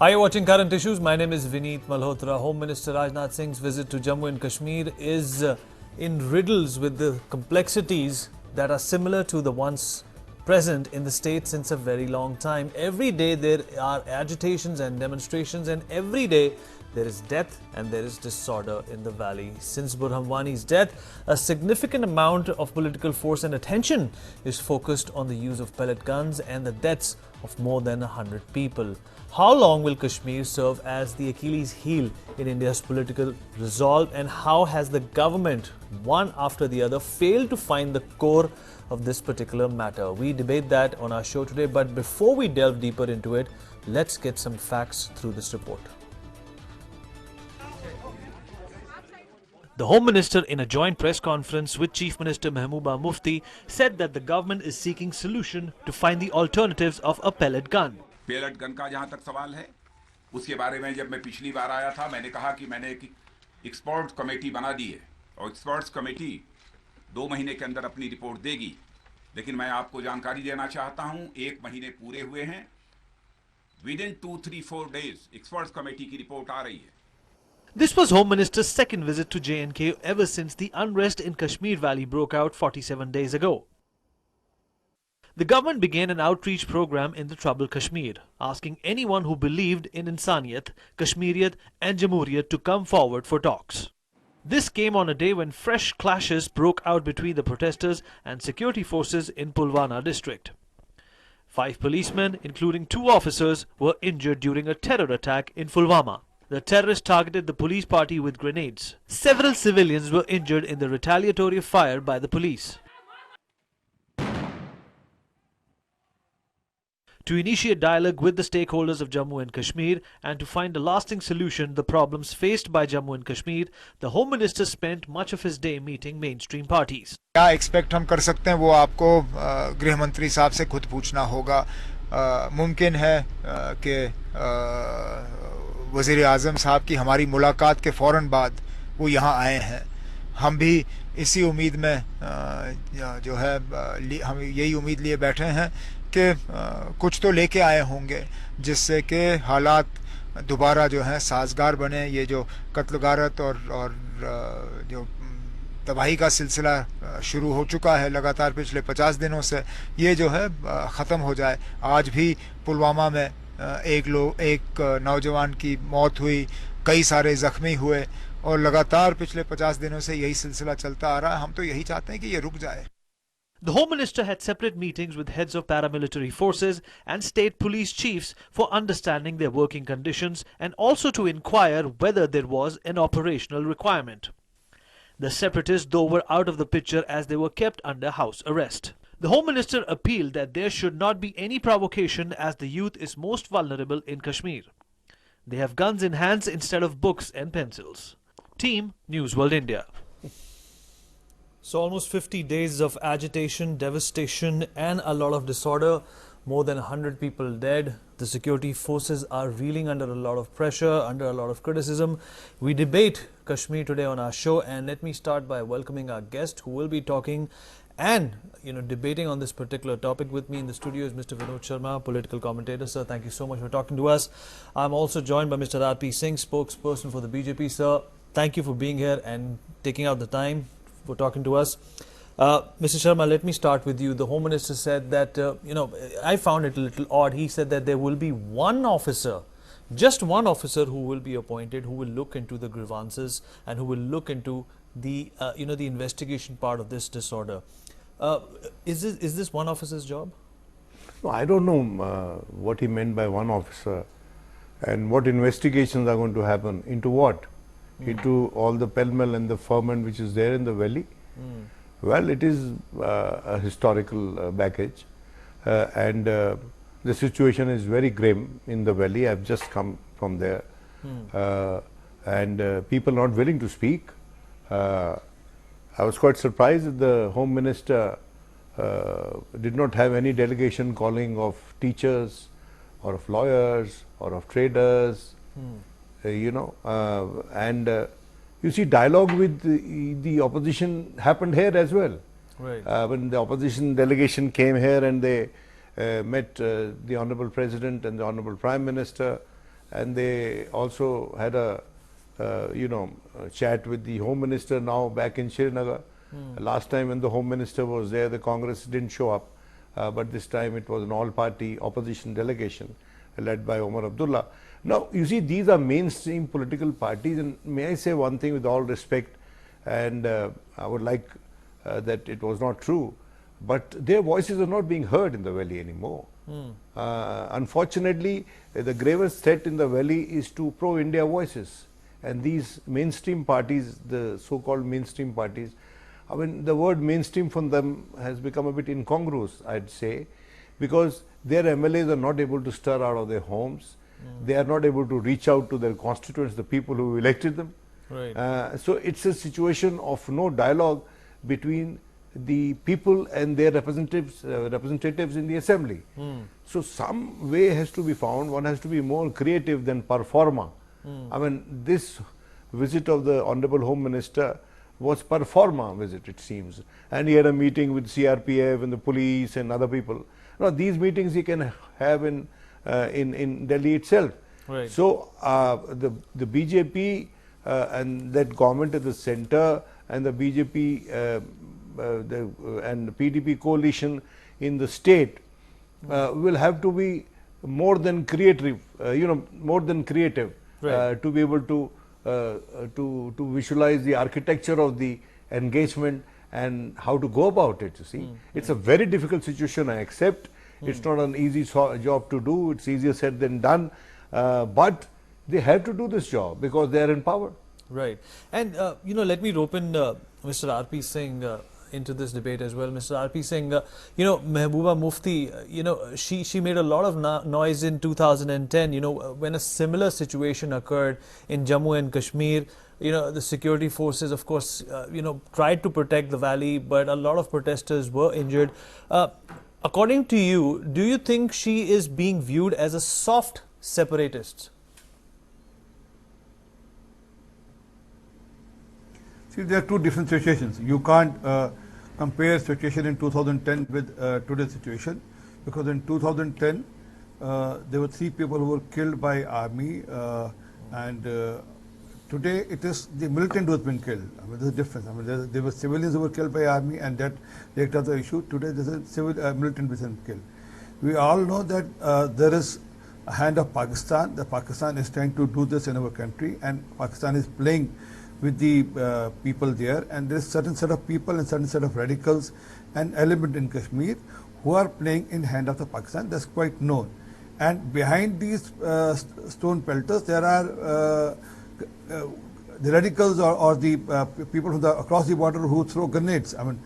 Hi, you're watching Current Issues. My name is Vineet Malhotra. Home Minister Rajnath Singh's visit to Jammu and Kashmir is in riddles with the complexities that are similar to the ones present in the state since a very long time. Every day there are agitations and demonstrations, and every day there is death and there is disorder in the valley. Since Burhan Wani's death, a significant amount of political force and attention is focused on the use of pellet guns and the deaths of more than 100 people. How long will Kashmir serve as the Achilles heel in India's political resolve, and how has the government, one after the other, failed to find the core of this particular matter? We debate that on our show today, but before we delve deeper into it, let's get some facts through this report. The Home Minister, in a joint press conference with Chief Minister Mehbooba Mufti, said that the government is seeking solution to find the alternatives of a pellet gun. Pellet gun का जहां तक सवाल है, उसके बारे में जब मैं पिछली बार आया था, मैंने कहा कि मैंने एक एक्सपर्ट कमेटी बना दी है और एक्सपर्ट्स कमेटी 2 महीने के अंदर अपनी रिपोर्ट देगी। लेकिन मैं आपको जानकारी देना चाहता हूं, 1 महीने पूरे हुए हैं। With in 2-3-4 days experts committee की रिपोर्ट आ रही है। This was Home Minister's second visit to J&K ever since the unrest in Kashmir Valley broke out 47 days ago. The government began an outreach program in the troubled Kashmir, asking anyone who believed in Insaniyat, Kashmiriyat and Jamhuriyat to come forward for talks. This came on a day when fresh clashes broke out between the protesters and security forces in Pulwama district. 5 policemen, including 2 officers, were injured during a terror attack in Pulwama. The terrorists targeted the police party with grenades. Several civilians were injured in the retaliatory fire by the police. To initiate dialogue with the stakeholders of Jammu and Kashmir and to find a lasting solution to the problems faced by Jammu and Kashmir, the Home Minister spent much of his day meeting mainstream parties. क्या expect हम कर सकते हैं वो आपको गृह मंत्री साहब से खुद पूछना होगा। मुमकिन है कि वज़ीर आज़म साहब की हमारी मुलाकात के फ़ौरन बाद वो यहाँ आए हैं। हम भी इसी उम्मीद में जो है हम यही उम्मीद लिए बैठे हैं कि कुछ तो लेके आए होंगे जिससे कि हालात दोबारा जो हैं साजगार बने। ये जो कत्ल गारत और जो तबाही का सिलसिला शुरू हो चुका है लगातार पिछले 50 दिनों से, ये जो है ख़त्म हो जाए। आज भी पुलवामा में एक नौजवान की मौत हुई, कई सारे ज़ख्मी हुए और लगातार पिछले 50 दिनों से यही सिलसिला चलता आ रहा है। हम तो यही चाहते हैं कि ये रुक जाए। The Home Minister had separate meetings with heads of paramilitary forces and state police chiefs for understanding their working conditions and also to inquire whether there was an operational requirement. The separatists, though, were out of the picture as they were kept under house arrest. The Home Minister appealed that there should not be any provocation as the youth is most vulnerable in Kashmir. They have guns in hands instead of books and pencils. Team News World India. So almost 50 days of agitation, devastation and a lot of disorder. More than 100 people dead. The security forces are reeling under a lot of pressure, under a lot of criticism. We debate Kashmir today on our show, and let me start by welcoming our guest who will be talking and debating on this particular topic. With me in the studio is Mr. Vinod Sharma, political commentator. Sir, thank you so much for talking to us. I'm also joined by Mr. R.P. Singh, spokesperson for the BJP. Sir, thank you for being here and taking out the time for talking to us. Mr. Sharma, let me start with you. The Home Minister said that, I found it a little odd. He said that there will be one officer, just one officer who will be appointed, who will look into the grievances and who will look into the, the investigation part of this disorder. Is this one officer's job? No, I don't know what he meant by one officer and what investigations are going to happen. Into what? Into all the pell-mell and the ferment which is there in the valley. Well, it is a historical baggage and the situation is very grim in the valley. I've just come from there and people not willing to speak. I was quite surprised that the Home Minister did not have any delegation calling of teachers or of lawyers or of traders. And you see, dialogue with the opposition happened here as well. Right. When the opposition delegation came here and they met the Honorable President and the Honorable Prime Minister, and they also had a chat with the Home Minister now back in Srinagar. Last time when the Home Minister was there, the Congress didn't show up, but this time it was an all-party opposition delegation led by Omar Abdullah. Now, you see, these are mainstream political parties, and may I say one thing with all respect, and I would like that it was not true, but their voices are not being heard in the valley anymore. Unfortunately, the gravest threat in the valley is to pro-India voices, and these mainstream parties, the so-called mainstream parties, I mean, the word mainstream from them has become a bit incongruous, I'd say, because their MLAs are not able to stir out of their homes. They are not able to reach out to their constituents, the people who elected them. Right. So it's a situation of no dialogue between the people and their representatives in the assembly. So some way has to be found. One has to be more creative than per forma. I mean, this visit of the Honorable Home Minister was per forma visit, it seems, and he had a meeting with CRPF and the police and other people. Now, these meetings he can have in Delhi itself. Right. So the BJP and that government at the center and the BJP and the PDP coalition in the state will have to be more than creative, more than creative, Right. to be able to visualize the architecture of the engagement and how to go about it. You see, it's a very difficult situation, I accept. It's not an easy job to do. It's easier said than done, but they have to do this job because they are in power. Right. And, let me rope in Mr. R.P. Singh into this debate as well. Mr. R.P. Singh, Mehbooba Mufti, she made a lot of noise in 2010, when a similar situation occurred in Jammu and Kashmir. The security forces, of course, tried to protect the valley, but a lot of protesters were injured. According to you, do you think she is being viewed as a soft separatist? See, there are two different situations. You can't compare situation in 2010 with today's situation, because in 2010 there were 3 people who were killed by army, and today it is the militant who has been killed. I mean, there's a difference. I mean, there were civilians who were killed by army, and that led to the issue. Today there's a civil militant who has been killed. We all know that there is a hand of Pakistan. That Pakistan is trying to do this in our country, and Pakistan is playing with the people there, and there's certain set of people and certain set of radicals and element in Kashmir who are playing in hand of the Pakistan. That's quite known. And behind these stone pelters, there are the radicals or the people from across the border who throw grenades. I mean,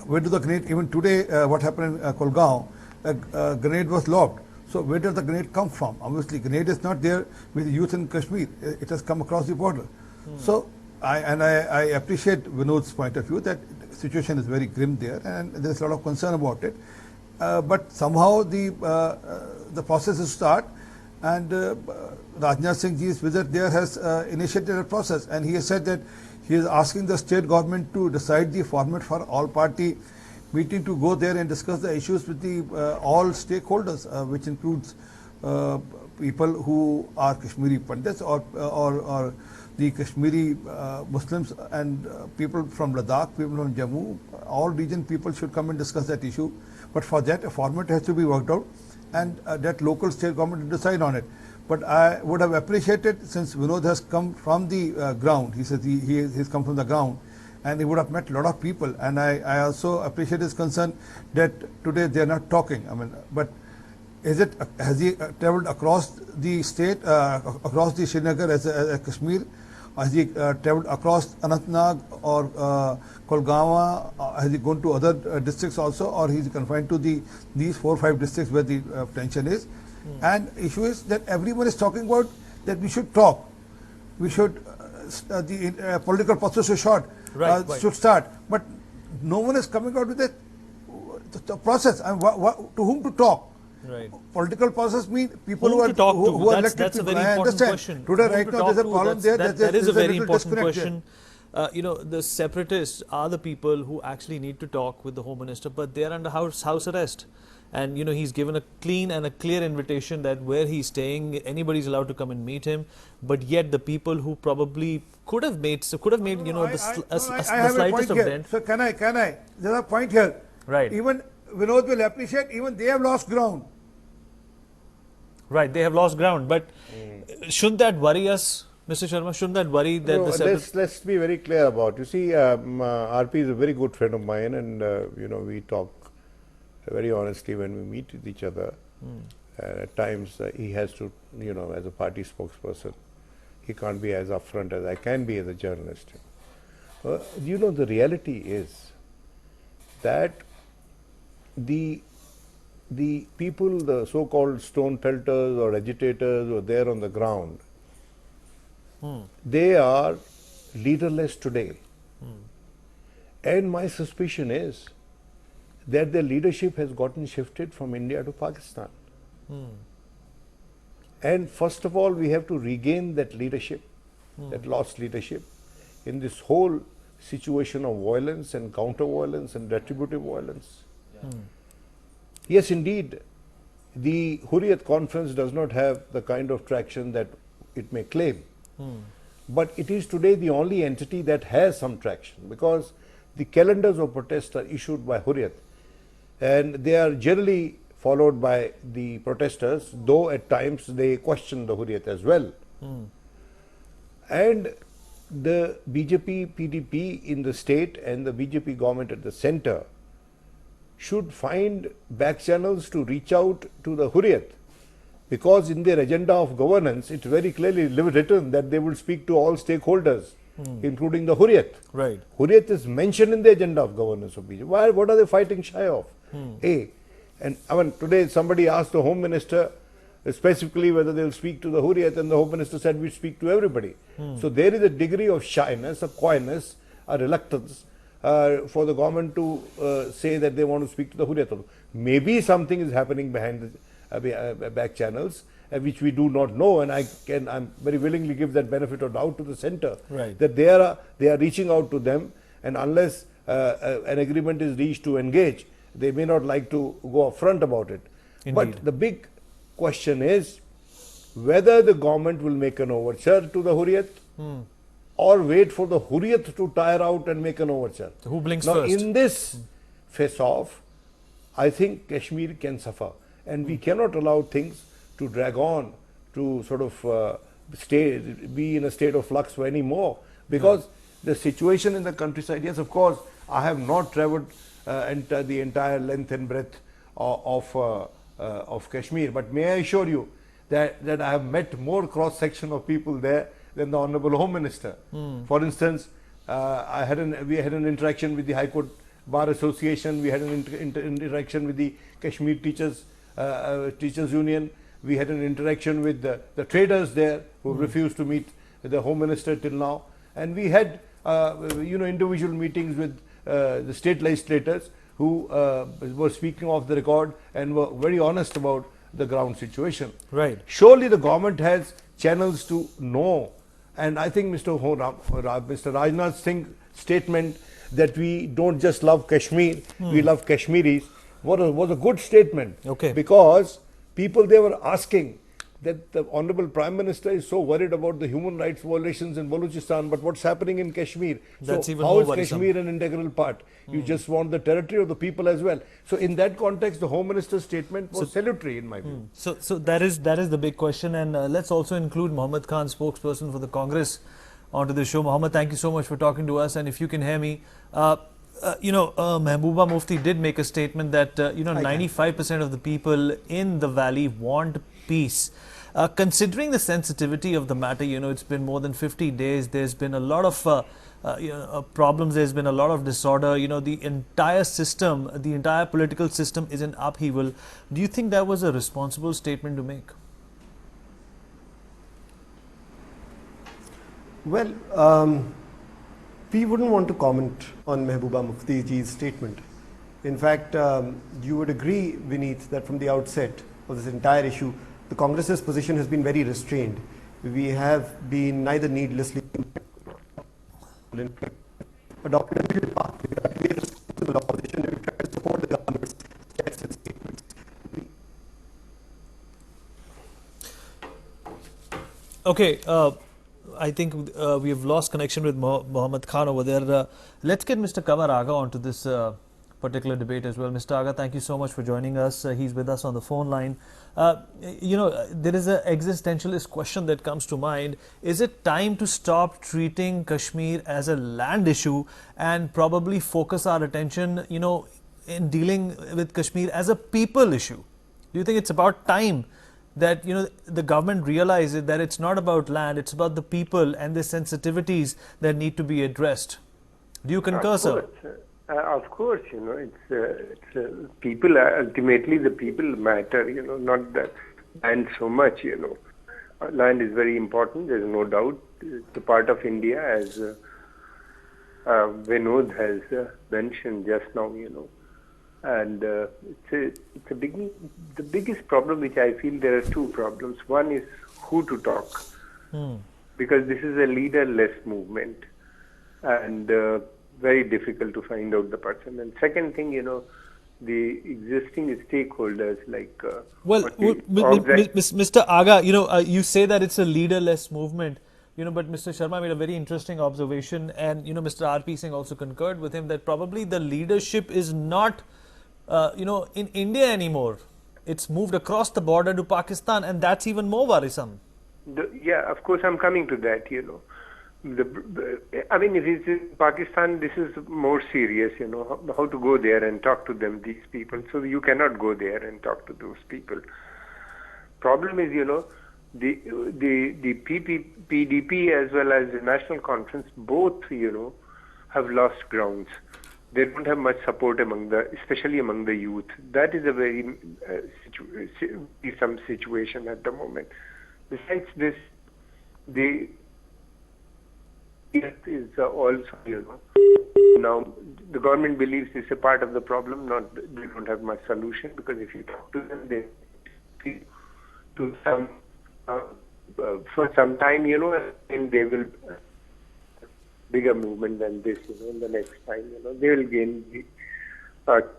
where do the grenade, even today what happened in Kolgaon, a grenade was lobbed. So where does the grenade come from? Obviously, grenade is not there with the youth in Kashmir. It has come across the border. So I appreciate Vinod's point of view that the situation is very grim there, and there's a lot of concern about it. But somehow the process is start, and Rajnath Singh ji's visit there has initiated a process, and he has said that he is asking the state government to decide the format for all party meeting, to go there and discuss the issues with the all stakeholders, which includes people who are Kashmiri Pandits or the Kashmiri Muslims and people from Ladakh, people from Jammu. All region people should come and discuss that issue. But for that, a format has to be worked out, and that local state government will decide on it. But I would have appreciated, since Vinod has come from the ground, he says he has come from the ground, and he would have met a lot of people. And I also appreciate his concern that today they are not talking. I mean, but has he traveled across the state, across the Srinagar as Kashmir? Has he traveled across Anantnag or Kolgaon? Has he gone to other districts also, or he is confined to these 4 or 5 districts where the tension is? And issue is that everyone is talking about that we should talk. We should the political process should start, but no one is coming out with the process. And to whom to talk? Right. Political process means people who are elected that's people. A very I important understand. question. Today, right now, there's a problem there. That is a very important question. the separatists are the people who actually need to talk with the Home Minister, but they are under house arrest. And he's given a clean and a clear invitation that where he's staying, anybody's allowed to come and meet him. But yet the people who probably could have made the slightest of dent. So can I? There's a point here. Right. Even Vinod will appreciate. Even they have lost ground. Right, they have lost ground. But shouldn't that worry us, Mr. Sharma? Shouldn't that worry that No, let's be very clear about. You see, RP is a very good friend of mine, and we talk very honestly when we meet with each other. At times he has to, as a party spokesperson, he can't be as upfront as I can be as a journalist. The reality is that the people, the so-called stone pelters or agitators who are there on the ground, they are leaderless today. And my suspicion is that their leadership has gotten shifted from India to Pakistan. And first of all, we have to regain that leadership, that lost leadership, in this whole situation of violence and counter-violence and retributive violence. Yes, indeed, the Hurriyat conference does not have the kind of traction that it may claim. But it is today the only entity that has some traction, because the calendars of protest are issued by Hurriyat, and they are generally followed by the protesters, though at times they question the Hurriyat as well. And the BJP, PDP in the state and the BJP government at the center should find back channels to reach out to the Hurriyat, because in their agenda of governance, it's very clearly written that they will speak to all stakeholders, including the Hurriyat. Right. Hurriyat is mentioned in the agenda of governance of BJP. What are they fighting shy of? And today somebody asked the Home Minister specifically whether they will speak to the Hurriyat, and the Home Minister said we speak to everybody. So there is a degree of shyness, a coyness, a reluctance for the government to say that they want to speak to the Hurriyat. Maybe something is happening behind the back channels, which we do not know, and I'm very willingly give that benefit of doubt to the center, right, that they are reaching out to them, and unless an agreement is reached to engage, they may not like to go upfront about it. Indeed. But the big question is whether the government will make an overture to the Hurriyat or wait for the Hurriyat to tire out and make an overture. Who blinks now, first? In this face-off, I think Kashmir can suffer, and we cannot allow things to drag on, to sort of be in a state of flux for any more, because the situation in the countryside, yes, of course, I have not traveled the entire length and breadth of Kashmir, but may I assure you that I have met more cross-section of people there than the Honorable Home Minister. For instance, we had an interaction with the High Court Bar Association, we had an interaction with the Kashmir Teachers Union, we had an interaction with the traders there who refused to meet the Home Minister till now, and we had individual meetings with the state legislators who were speaking off the record and were very honest about the ground situation. Right. Surely the government has channels to know, and I think Mr. Rajnath Singh's statement that we don't just love Kashmir, we love Kashmiris, was a good statement. Okay. Because people, they were asking that the Honorable Prime Minister is so worried about the human rights violations in Balochistan, but what's happening in Kashmir? That's so even how more is worrisome. Kashmir an integral part? You just want the territory of the people as well. So in that context, the Home Minister's statement was salutary in my view. So that is the big question, and let's also include Mohammad Khan, spokesperson for the Congress, onto the show. Mohammad, thank you so much for talking to us, and if you can hear me, Mehbooba Mufti did make a statement that 95% of the people in the valley want peace. Considering the sensitivity of the matter, it's been more than 50 days. There's been a lot of problems. There's been a lot of disorder. The entire system, the entire political system is in upheaval. Do you think that was a responsible statement to make? Well, we wouldn't want to comment on Mehbooba Mufti's statement. In fact, you would agree, Vineet, that from the outset of this entire issue, the Congress's position has been very restrained. We have been neither needlessly adopted a middle path. We are a responsible opposition and we try to support the government's checks and statements. Okay, I think we have lost connection with Mohammed Khan over there. Let's get Mr. Kamar Aga onto this particular debate as well. Mr. Aga, thank you so much for joining us. He's with us on the phone line. There is an existentialist question that comes to mind. Is it time to stop treating Kashmir as a land issue and probably focus our attention, in dealing with Kashmir as a people issue? Do you think it's about time that the government realizes that it's not about land, it's about the people and the sensitivities that need to be addressed? Do you concur, sir? Of course, it's people. Ultimately, the people matter. Not the land so much. Land is very important. There's no doubt. It's a part of India, as Vinod has mentioned just now. And it's the biggest problem, which I feel there are two problems. One is who to talk, because this is a leaderless movement, and very difficult to find out the person. And second thing, the existing stakeholders like Mr. Aga, you say that it's a leaderless movement, but Mr. Sharma made a very interesting observation, and Mr. R.P. Singh also concurred with him that probably the leadership is not in India anymore. It's moved across the border to Pakistan, and that's even more worrisome. Yeah, of course, I'm coming to that. I mean, if it's in Pakistan, this is more serious. How to go there and talk to them, these people. So you cannot go there and talk to those people. Problem is, the PDP as well as the National Conference, both, have lost grounds. They don't have much support especially among the youth. That is a very some situation at the moment. Besides this, the is also, now the government believes it's a part of the problem. They don't have much solution, because if you talk to them, they to some for some time, and they will bigger movement than this. In the next time, they will gain the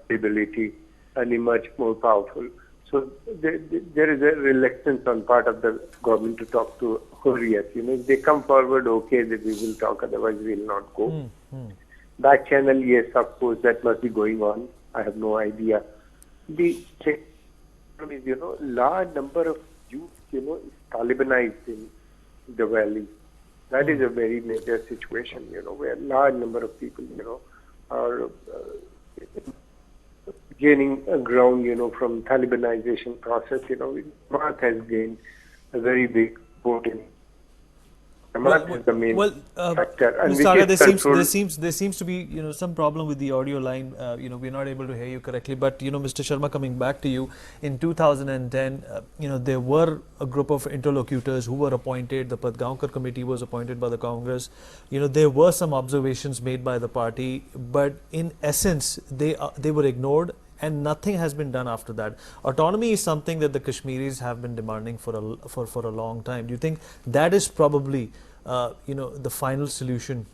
stability and be much more powerful. So there is a reluctance on part of the government to talk to Hurriyat. If they come forward, okay, that we will talk, otherwise we will not go. Back channel, yes, of course, that must be going on. I have no idea. The problem is, large number of youth, is Talibanized in the valley. That is a very major situation, where large number of people, are gaining ground, from Talibanization process. Jamaat has gained a very big vote in. Jamaat is the main factor. And Mr. Aga, there seems to be some problem with the audio line. We're not able to hear you correctly. But Mr. Sharma, coming back to you, in 2010, there were a group of interlocutors who were appointed. The Padgaonkar committee was appointed by the Congress. There were some observations made by the party, but in essence, they were ignored. And nothing has been done after that. Autonomy is something that the Kashmiris have been demanding for a long time. Do you think that is probably the final solution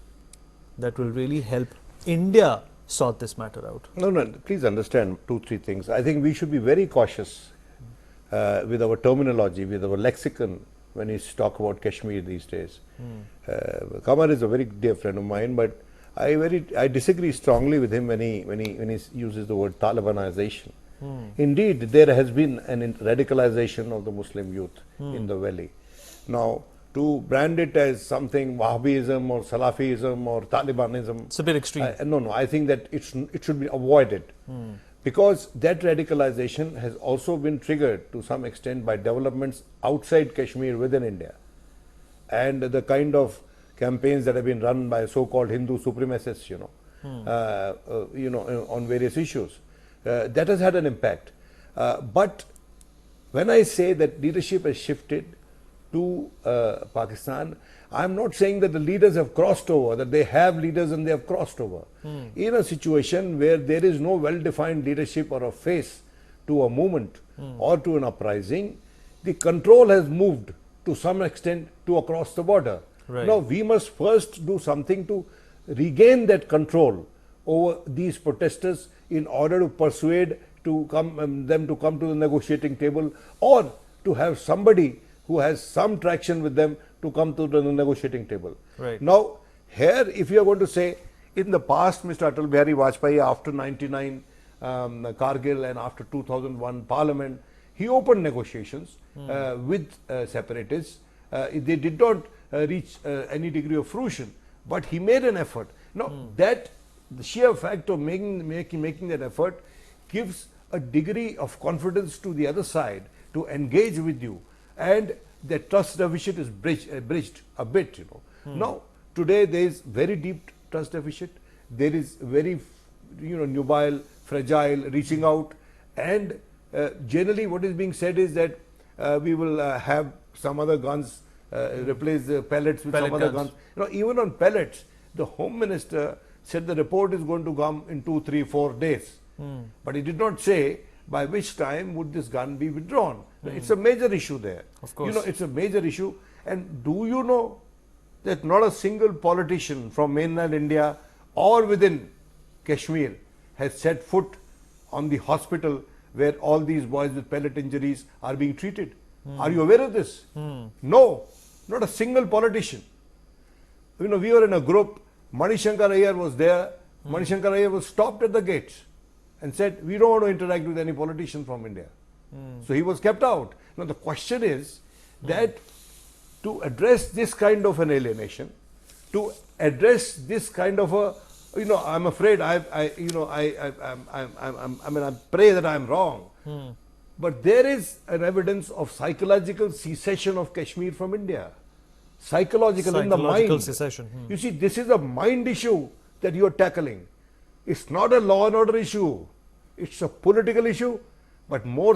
that will really help India sort this matter out? No, please understand 2-3 things. I think we should be very cautious with our terminology, with our lexicon when we talk about Kashmir these days. Kamar is a very dear friend of mine, but I disagree strongly with him when he uses the word Talibanization. Indeed, there has been an radicalization of the Muslim youth in the valley. Now, to brand it as something Wahhabism or Salafism or Talibanism, it's a bit extreme. No, I think that it should be avoided, because that radicalization has also been triggered to some extent by developments outside Kashmir within India, and the kind of campaigns that have been run by so-called Hindu supremacists, on various issues. That has had an impact. But when I say that leadership has shifted to Pakistan, I'm not saying that the leaders have crossed over, that they have leaders and they have crossed over. In a situation where there is no well-defined leadership or a face to a movement or to an uprising, the control has moved to some extent to across the border. Right. Now, we must first do something to regain that control over these protesters in order to persuade them to come to the negotiating table, or to have somebody who has some traction with them to come to the negotiating table. Right. Now, here, if you are going to say, in the past, Mr. Atal Bihari Vajpayee, after 99 Kargil and after 2001 Parliament, he opened negotiations with separatists. They did not reach any degree of fruition, but he made an effort. Now, that the sheer fact of making that effort gives a degree of confidence to the other side to engage with you, and the trust deficit is bridged a bit, you know. Now, today there is very deep trust deficit. There is very, nubile, fragile reaching out, and generally what is being said is that we will have some other guns, replace the pellets with some other guns. Even on pellets, the Home Minister said the report is going to come in 2, 3, 4 days. But he did not say by which time would this gun be withdrawn. It's a major issue there. Of course. It's a major issue. And do you know that not a single politician from mainland India or within Kashmir has set foot on the hospital where all these boys with pellet injuries are being treated? Are you aware of this? No, not a single politician. We were in a group. Manishankar Iyer was there. Manishankar Iyer was stopped at the gates and said, we don't want to interact with any politician from India. So he was kept out. Now the question is that to address this kind of an alienation, to address this kind of a, I'm afraid I pray that I'm wrong. But there is an evidence of psychological secession of Kashmir from India. Psychological in the mind. Secession. You see, this is a mind issue that you are tackling. It's not a law and order issue. It's a political issue, but more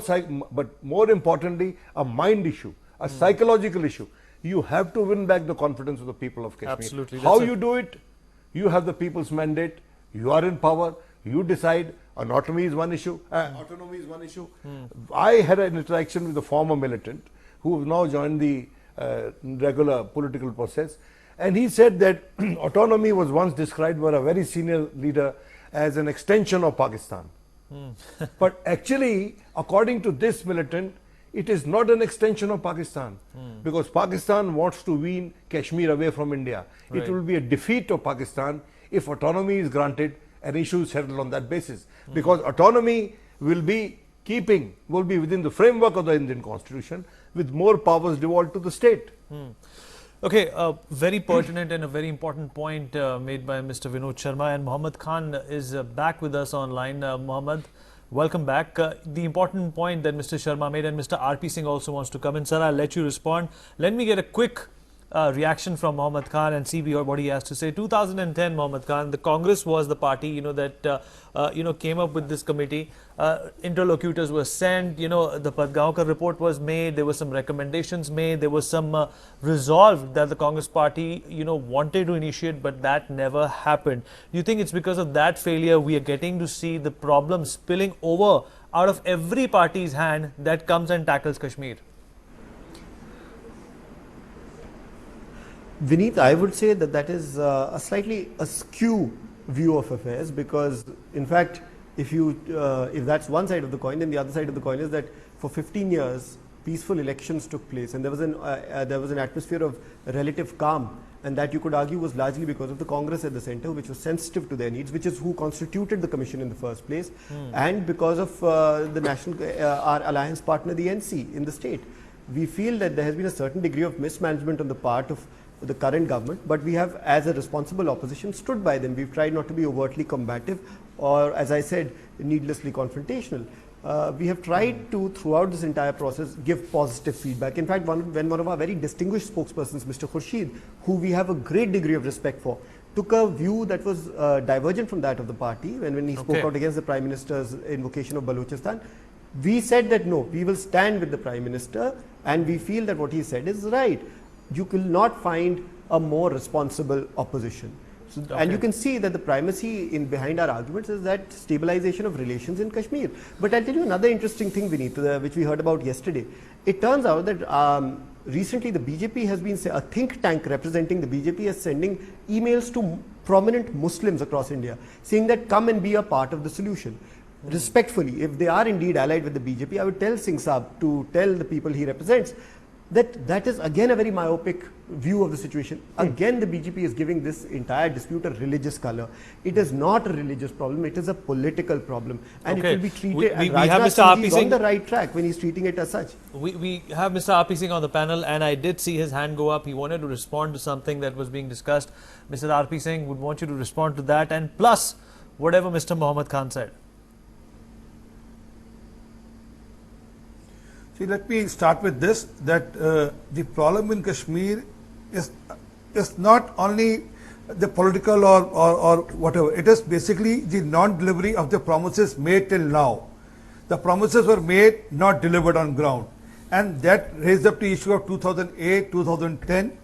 importantly, a mind issue, a psychological issue. You have to win back the confidence of the people of Kashmir. Absolutely. How you do it? You have the people's mandate. You are in power. You decide. Autonomy is one issue. I had an interaction with a former militant who has now joined the regular political process, and he said that autonomy was once described by a very senior leader as an extension of Pakistan. But actually, according to this militant, it is not an extension of Pakistan, because Pakistan wants to wean Kashmir away from India. Right. It will be a defeat of Pakistan if autonomy is granted and issues settled on that basis, because autonomy will be within the framework of the Indian Constitution, with more powers devolved to the state. Okay, very pertinent and a very important point made by Mr. Vinod Sharma, and Mohammad Khan is back with us online. Mohammad, welcome back. The important point that Mr. Sharma made, and Mr. R.P. Singh also wants to come in. Sir, I'll let you respond. Let me get a quick reaction from Mohammad Khan and see what he has to say. 2010, Mohammad Khan, the Congress was the party that came up with this committee. Interlocutors were sent. The Padgaonkar report was made. There were some recommendations made. There was some resolve that the Congress party wanted to initiate, but that never happened. Do you think it's because of that failure we are getting to see the problem spilling over out of every party's hand that comes and tackles Kashmir? Vineet, I would say that is a slightly askew view of affairs, because in fact, if that's one side of the coin, then the other side of the coin is that for 15 years peaceful elections took place, and there was an atmosphere of relative calm, and that you could argue was largely because of the Congress at the center, which was sensitive to their needs, which is who constituted the commission in the first place, and because of our alliance partner, the NC, in the state. We feel that there has been a certain degree of mismanagement on the part of the current government, but we have, as a responsible opposition, stood by them. We've tried not to be overtly combative or, as I said, needlessly confrontational. We have tried to, throughout this entire process, give positive feedback. In fact, when one of our very distinguished spokespersons, Mr. Khurshid, who we have a great degree of respect for, took a view that was divergent from that of the party, when he spoke out against the Prime Minister's invocation of Balochistan, we said that no, we will stand with the Prime Minister, and we feel that what he said is right. You will not find a more responsible opposition. So, and you can see that the primacy behind our arguments is that stabilization of relations in Kashmir. But I'll tell you another interesting thing, Vineet, which we heard about yesterday. It turns out that recently the BJP has been, a think tank representing the BJP is sending emails to prominent Muslims across India, saying that come and be a part of the solution. Respectfully, if they are indeed allied with the BJP, I would tell Singh Saab to tell the people he represents that that is again a very myopic view of the situation. Again, the BJP is giving this entire dispute a religious color. It is not a religious problem, it is a political problem. And Okay. it will be treated, We and have Rajnath Mr. Singh R.P. is on Singh. the right track when he's treating it as such. We have Mr. R.P. Singh on the panel, and I did see his hand go up. He wanted to respond to something that was being discussed. Mr. R.P. Singh would want you to respond to that, and plus whatever Mr. Mohammed Khan said. See, let me start with this, that the problem in Kashmir is not only the political or whatever. It is basically the non-delivery of the promises made till now. The promises were made, not delivered on ground. And that raised up the issue of 2008, 2010.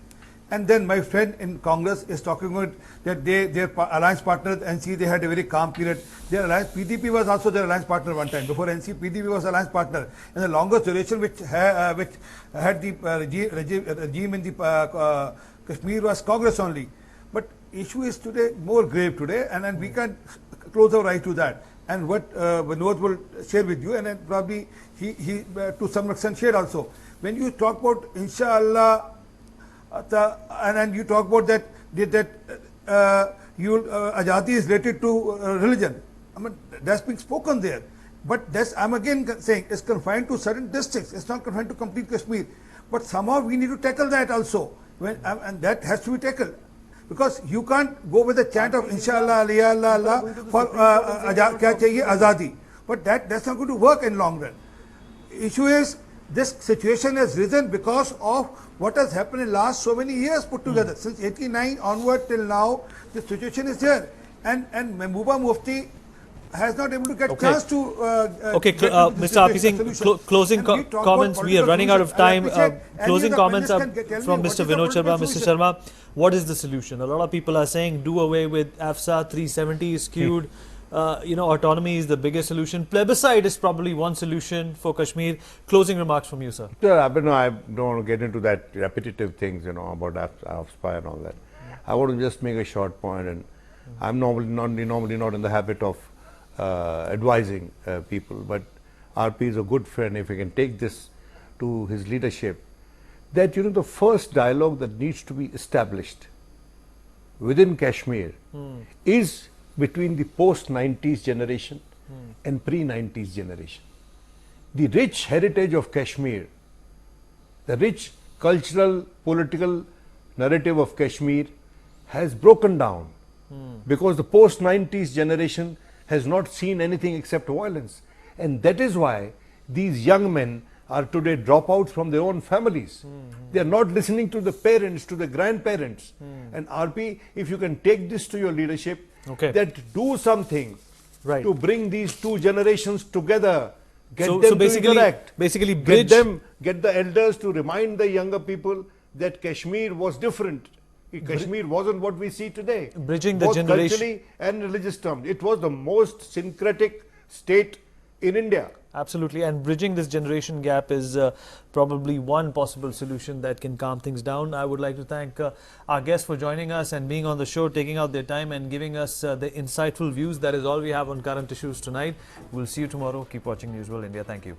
And then my friend in Congress is talking about that their alliance partners, NC, they had a very calm period. Their alliance, PDP was also their alliance partner one time. Before NC, PDP was alliance partner. And the longest duration which had the regime in the Kashmir was Congress only. But issue is today more grave today, and then we can close our eye to that. And what Vinod will share with you, and then probably he to some extent shared also. When you talk about Inshallah, and you talk about that Azadi is related to religion. I mean, that's being spoken there. But that's, I'm again saying, it's confined to certain districts. It's not confined to complete Kashmir. But somehow we need to tackle that also. And that has to be tackled. Because you can't go with the chant of Inshallah, Allah, Allah for kya chahiye Azadi. But that's not going to work in long run. Issue is, this situation has risen because of what has happened in last so many years put together. Since 89 onward till now, the situation is there. And Mehbooba Mufti has not able to get chance to Mr. R.P. Singh, closing comments. We are running out of time. Closing comments are from Mr. Vinod Sharma. Mr. Sharma, what is the solution? A lot of people are saying do away with AFSA, 370 is skewed. Autonomy is the biggest solution. Plebiscite is probably one solution for Kashmir. Closing remarks from you, sir. I don't want to get into that repetitive things, about AFSPA and all that. I want to just make a short point, and I'm normally not in the habit of advising people, but RP is a good friend. If he can take this to his leadership, that the first dialogue that needs to be established within Kashmir is between the post-90s generation and pre-90s generation. The rich heritage of Kashmir, the rich cultural, political narrative of Kashmir has broken down because the post-90s generation has not seen anything except violence. And that is why these young men are today dropouts from their own families. They are not listening to the parents, to the grandparents. And RP, if you can take this to your leadership, that do something to bring these two generations together, get them to interact, basically bridge, get the elders to remind the younger people that Kashmir was different. Kashmir wasn't what we see today. Bridging the both generation, culturally and religious terms. It was the most syncretic state in India. Absolutely, and bridging this generation gap is probably one possible solution that can calm things down. I would like to thank our guests for joining us and being on the show, taking out their time and giving us the insightful views. That is all we have on current issues tonight. We'll see you tomorrow. Keep watching Newsworld India. Thank you.